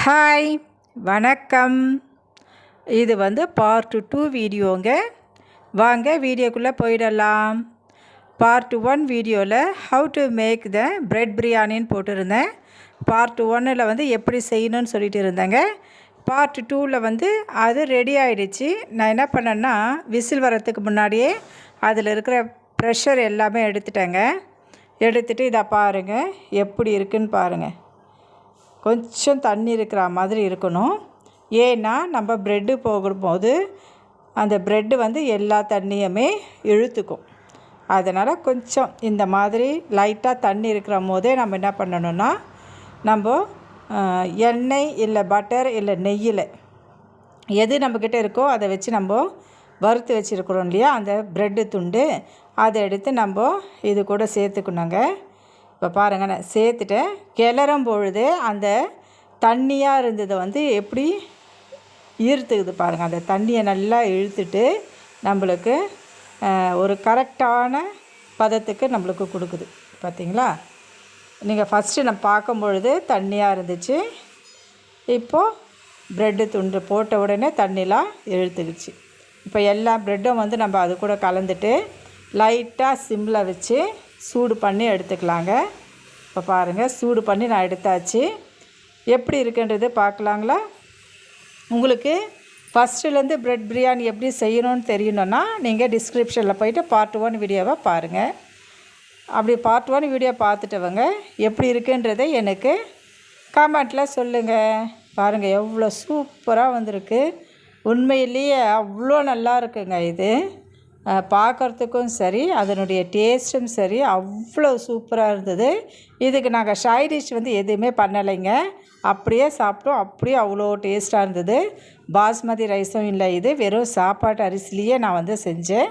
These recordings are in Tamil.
ஹாய் வணக்கம். இது பார்ட் 2 வீடியோங்க. வாங்க வீடியோக்குள்ளே போயிடலாம். பார்ட் 1 வீடியோவில் how to make the bread பிரியாணின்னு போட்டிருந்தேன். பார்ட் 1ல் எப்படி செய்யணும்னு சொல்லிட்டு இருந்தேங்க. பார்ட் 2ல் அது ரெடி ஆகிடுச்சு. நான் என்ன பண்ணேன்னா விசில் வரத்துக்கு முன்னாடியே அதில் இருக்கிற ப்ரெஷர் எல்லாமே எடுத்துட்டேங்க. எடுத்துகிட்டு இதை பாருங்கள் எப்படி இருக்குன்னு பாருங்கள். கொஞ்சம் தண்ணி இருக்கிற மாதிரி இருக்கணும். ஏன்னா நம்ம ப்ரெட்டு போகும்போது அந்த ப்ரெட்டு எல்லா தண்ணியுமே இழுத்துக்கும். அதனால் கொஞ்சம் இந்த மாதிரி லைட்டாக தண்ணி இருக்கிற போதே நம்ம என்ன பண்ணணும்னா நம்ம எண்ணெய் இல்லை பட்டர் இல்லை நெய்யில் எது நம்மக்கிட்ட இருக்கோ அதை வச்சு நம்ம வறுத்து வச்சுருக்குறோம் இல்லையா, அந்த ப்ரெட்டு துண்டு அதை எடுத்து நம்ம இது கூட சேர்த்துக்கணுங்க. இப்போ பாருங்கள், நான் சேர்த்துட்டேன். கிளறும் பொழுது அந்த தண்ணியாக இருந்ததை எப்படி ஈர்த்துக்குது பாருங்கள். அந்த தண்ணியை நல்லா இழுத்துட்டு நம்மளுக்கு ஒரு கரெக்டான பதத்துக்கு நம்மளுக்கு கொடுக்குது. பார்த்திங்களா, நீங்கள் ஃபஸ்ட்டு நான் பார்க்கும் பொழுது தண்ணியாக இருந்துச்சு. இப்போது ப்ரெட்டு துண்டு போட்ட உடனே தண்ணிலாம் இழுத்துக்குச்சு. இப்போ எல்லா ப்ரெட்டும் நம்ம அது கூட கலந்துட்டு லைட்டாக சிம்மில் வச்சு சூடு பண்ணி எடுத்துக்கலாங்க. இப்போ பாருங்கள், சூடு பண்ணி நான் எடுத்தாச்சு. எப்படி இருக்குன்றது பார்க்கலாங்களா? உங்களுக்கு ஃபஸ்ட்டுலேருந்து ப்ரெட் பிரியாணி எப்படி செய்யணும்னு தெரியணுன்னா நீங்கள் டிஸ்கிரிப்ஷனில் போய்ட்டு பார்ட் 1 வீடியோவை பாருங்கள். அப்படி பார்ட் 1 வீடியோ பார்த்துட்டவங்க எப்படி இருக்குன்றதை எனக்கு கமெண்ட்டில் சொல்லுங்கள். பாருங்கள் எவ்வளோ சூப்பராக வந்திருக்கு. உண்மையிலேயே அவ்வளோ நல்லா இருக்குங்க. இது பார்க்குறதுக்கும் சரி, அதனுடைய டேஸ்ட்டும் சரி, அவ்வளோ சூப்பராக இருந்தது. இதுக்கு நாங்கள் சைடிஷ் எதுவுமே பண்ணலைங்க. அப்படியே சாப்பிட்டோம். அப்படியே அவ்வளோ டேஸ்ட்டாக இருந்தது. பாஸ்மதி ரைஸும் இல்லை, இது வெறும் சாப்பாட்டு அரிசிலேயே நான் செஞ்சேன்.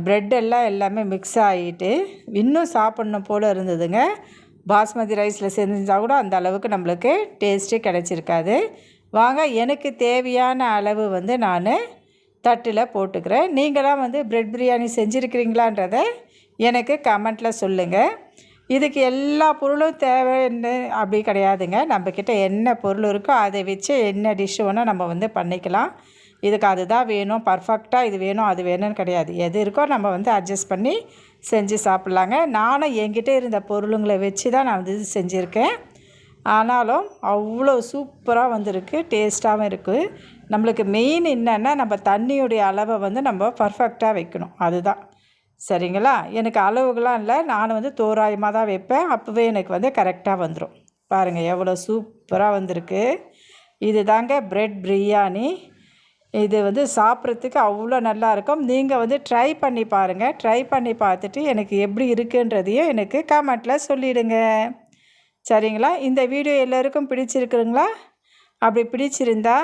ப்ரெட்டெல்லாம் எல்லாமே மிக்ஸ் ஆகிட்டு இன்னும் சாப்பிட்ணும் போல் இருந்ததுங்க. பாஸ்மதி ரைஸில் செஞ்சால் கூட அந்த அளவுக்கு நம்மளுக்கு டேஸ்ட்டே கிடச்சிருக்காது. வாங்க, எனக்கு தேவையான அளவு நான் தட்டில் போட்டுக்கிறேன். நீங்களாம் ப்ரெட் பிரியாணி செஞ்சுருக்கிறீங்களான்றதை எனக்கு கமெண்ட்டில் சொல்லுங்கள். இதுக்கு எல்லா பொருளும் தேவைன்னு அப்படி கிடையாதுங்க. நம்மக்கிட்ட என்ன பொருள் இருக்கோ அதை வச்சு என்ன டிஷ்ஷு வேணால் நம்ம பண்ணிக்கலாம். இதுக்கு அதுதான் வேணும், பர்ஃபெக்டாக இது வேணும் அது வேணும்னு கிடையாது. எது இருக்கோ நம்ம அட்ஜஸ்ட் பண்ணி செஞ்சு சாப்பிட்லாங்க. நானும் என்கிட்ட இருந்த பொருளுங்களை வச்சு தான் நான் இது செஞ்சுருக்கேன். ஆனாலும் அவ்வளோ சூப்பராக வந்திருக்கு, டேஸ்ட்டாகவும் இருக்குது. நம்மளுக்கு மெயின் என்னென்னா நம்ம தண்ணியுடைய அளவை நம்ம பர்ஃபெக்டாக வைக்கணும், அதுதான். சரிங்களா? எனக்கு அளவுகளாம் இல்லை, நான் தோராயமாக தான் வைப்பேன். அப்போவே எனக்கு கரெக்டாக வந்துடும். பாருங்கள் எவ்வளோ சூப்பராக வந்திருக்கு. இது தாங்க ப்ரெட் பிரியாணி. இது சாப்பிட்றதுக்கு அவ்வளோ நல்லாயிருக்கும். நீங்கள் ட்ரை பண்ணி பாருங்கள். ட்ரை பண்ணி பார்த்துட்டு எனக்கு எப்படி இருக்குன்றதையும் எனக்கு கமெண்ட்டில் சொல்லிவிடுங்க. சரிங்களா? இந்த வீடியோ எல்லோருக்கும் பிடிச்சிருக்குங்களா? அப்படி பிடிச்சிருந்தா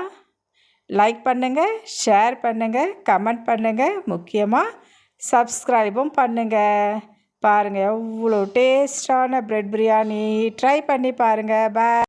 லைக் பண்ணுங்கள், ஷேர் பண்ணுங்கள், கமெண்ட் பண்ணுங்கள், முக்கியமாக சப்ஸ்கிரைபும் பண்ணுங்கள். பாருங்கள் எவ்வளோ டேஸ்டான ப்ரெட் பிரியாணி. ட்ரை பண்ணி பாருங்கள். பாய்.